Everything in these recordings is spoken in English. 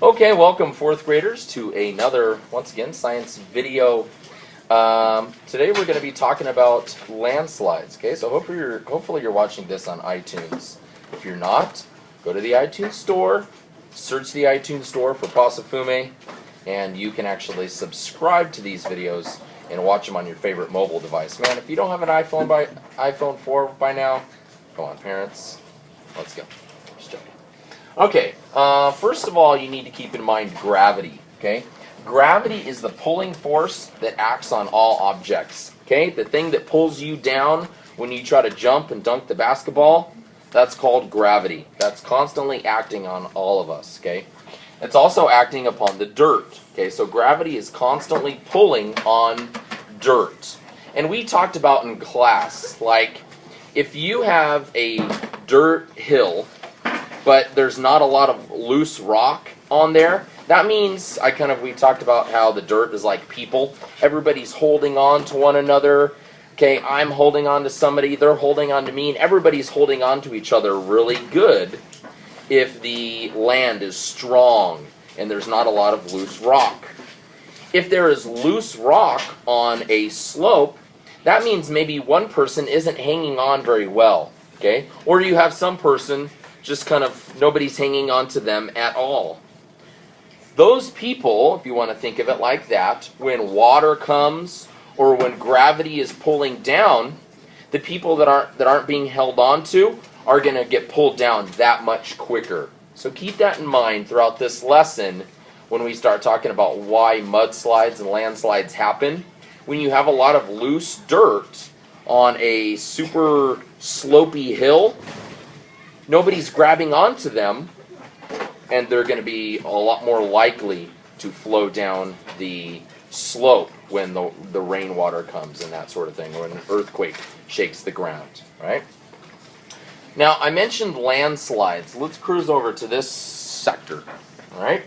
Okay, welcome fourth graders to another, once again, science video. Today we're going to be talking about landslides. Okay, so hopefully you're watching this on iTunes. If you're not, go to the iTunes store, search the iTunes store for Passafume, and you can actually subscribe to these videos and watch them on your favorite mobile device. Man, if you don't have an iPhone 4 by now, come on, parents, let's go. Just joking. Okay, first of all, you need to keep in mind gravity, okay? Gravity is the pulling force that acts on all objects, okay? The thing that pulls you down when you try to jump and dunk the basketball, that's called gravity. That's constantly acting on all of us, okay? It's also acting upon the dirt, okay? So gravity is constantly pulling on dirt. And we talked about in class, like, if you have a dirt hill, but there's not a lot of loose rock on there, that means we talked about how the dirt is like people. Everybody's holding on to one another. Okay, I'm holding on to somebody, they're holding on to me, and everybody's holding on to each other really good if the land is strong and there's not a lot of loose rock. If there is loose rock on a slope, that means maybe one person isn't hanging on very well, okay? Or you have some person just nobody's hanging on to them at all. Those people, if you want to think of it like that, when water comes or when gravity is pulling down, the people that aren't being held on to are going to get pulled down that much quicker. So keep that in mind throughout this lesson when we start talking about why mudslides and landslides happen. When you have a lot of loose dirt on a super slopey hill, nobody's grabbing onto them, and they're going to be a lot more likely to flow down the slope when the rainwater comes and that sort of thing, or when an earthquake shakes the ground, right? Now, I mentioned landslides. Let's cruise over to this sector, all right?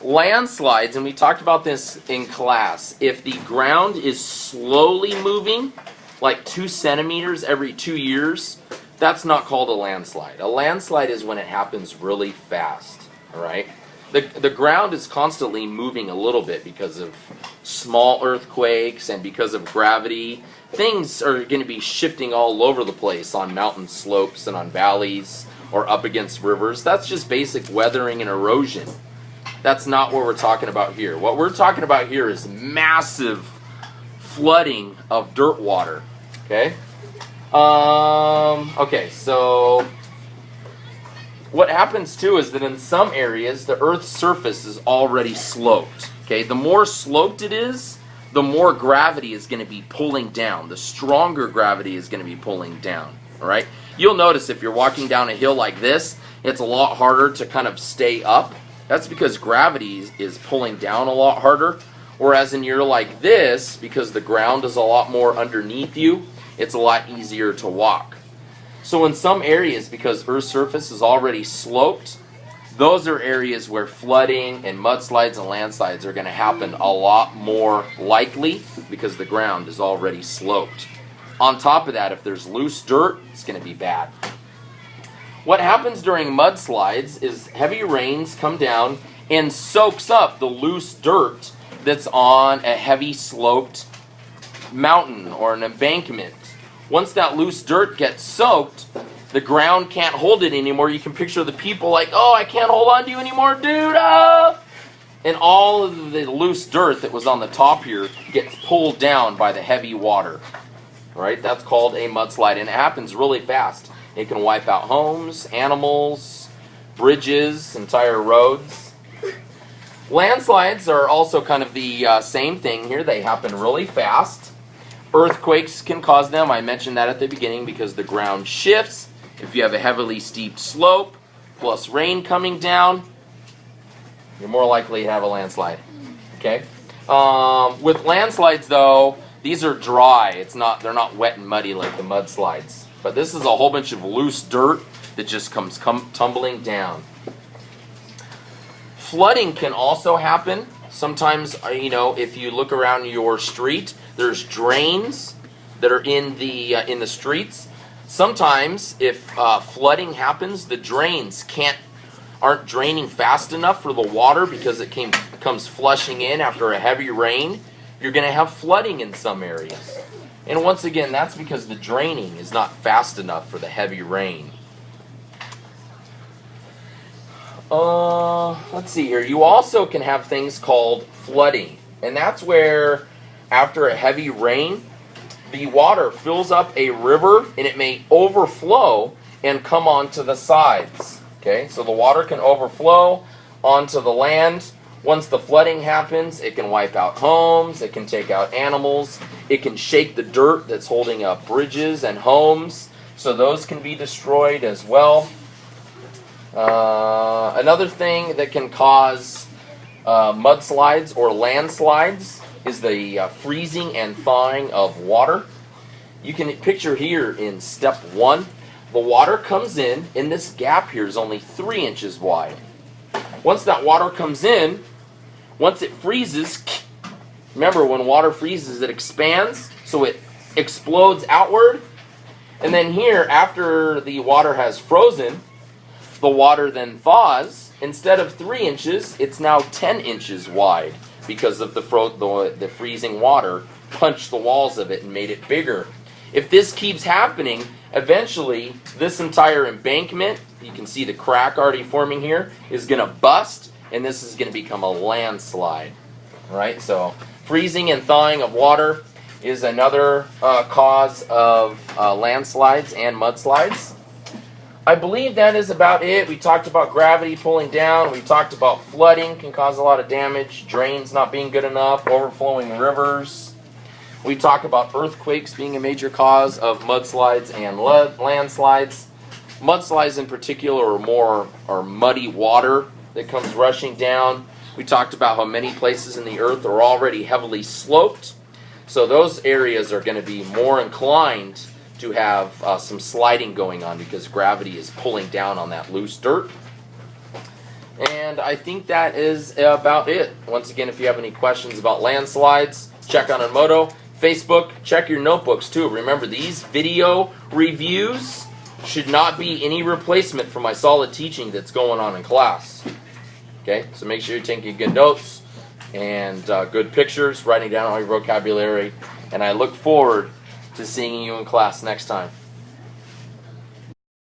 Landslides, and we talked about this in class, if the ground is slowly moving, like 2 centimeters every 2 years, that's not called a landslide. A landslide is when it happens really fast, all right? The ground is constantly moving a little bit because of small earthquakes and because of gravity. Things are going to be shifting all over the place on mountain slopes and on valleys or up against rivers. That's just basic weathering and erosion. That's not what we're talking about here. What we're talking about here is massive flooding of dirt water, okay? Okay, so what happens too is that in some areas the Earth's surface is already sloped. Okay, the more sloped it is, the more gravity is going to be pulling down. The stronger gravity is going to be pulling down. All right, you'll notice if you're walking down a hill like this, it's a lot harder to stay up. That's because gravity is pulling down a lot harder. Whereas in year like this, because the ground is a lot more underneath you, it's a lot easier to walk. So in some areas, because Earth's surface is already sloped, those are areas where flooding and mudslides and landslides are going to happen a lot more likely because the ground is already sloped. On top of that, if there's loose dirt, it's going to be bad. What happens during mudslides is heavy rains come down and soaks up the loose dirt that's on a heavy sloped mountain or an embankment. Once that loose dirt gets soaked, the ground can't hold it anymore. You can picture the people like, oh, I can't hold on to you anymore, dude. Ah! And all of the loose dirt that was on the top here gets pulled down by the heavy water. All right, that's called a mudslide, and it happens really fast. It can wipe out homes, animals, bridges, entire roads. Landslides are also the same thing here. They happen really fast. Earthquakes can cause them. I mentioned that at the beginning because the ground shifts. If you have a heavily steep slope plus rain coming down, you're more likely to have a landslide. Okay. With landslides, though, these are dry. They're not wet and muddy like the mudslides. But this is a whole bunch of loose dirt that just comes tumbling down. Flooding can also happen. Sometimes, if you look around your street, there's drains that are in the streets. Sometimes, if flooding happens, the drains can't aren't draining fast enough for the water because it comes flushing in after a heavy rain, you're going to have flooding in some areas. And once again, that's because the draining is not fast enough for the heavy rain. Let's see here. You also can have things called flooding. And that's where, after a heavy rain, the water fills up a river and it may overflow and come onto the sides. Okay, so the water can overflow onto the land. Once the flooding happens, it can wipe out homes, it can take out animals, it can shake the dirt that's holding up bridges and homes, so those can be destroyed as well. Another thing that can cause mudslides or landslides is the freezing and thawing of water. You can picture here in step 1, the water comes in, and this gap here is only 3 inches wide. Once that water comes in, once it freezes, remember when water freezes it expands, so it explodes outward. And then here, after the water has frozen, the water then thaws. Instead of 3 inches, it's now 10 inches wide because of the freezing water punched the walls of it and made it bigger. If this keeps happening, eventually this entire embankment, you can see the crack already forming here, is going to bust, and this is going to become a landslide. Right? So freezing and thawing of water is another cause of landslides and mudslides. I believe that is about it. We talked about gravity pulling down. We talked about flooding can cause a lot of damage, drains not being good enough, overflowing rivers. We talk about earthquakes being a major cause of mudslides and landslides. Mudslides in particular are muddy water that comes rushing down. We talked about how many places in the earth are already heavily sloped. So those areas are going to be more inclined to have some sliding going on because gravity is pulling down on that loose dirt. And I think that is about it. Once again, if you have any questions about landslides, check on Unmoto. Facebook, check your notebooks too. Remember, these video reviews should not be any replacement for my solid teaching that's going on in class. Okay, so make sure you're taking good notes and good pictures, writing down all your vocabulary, and I look forward to seeing you in class next time.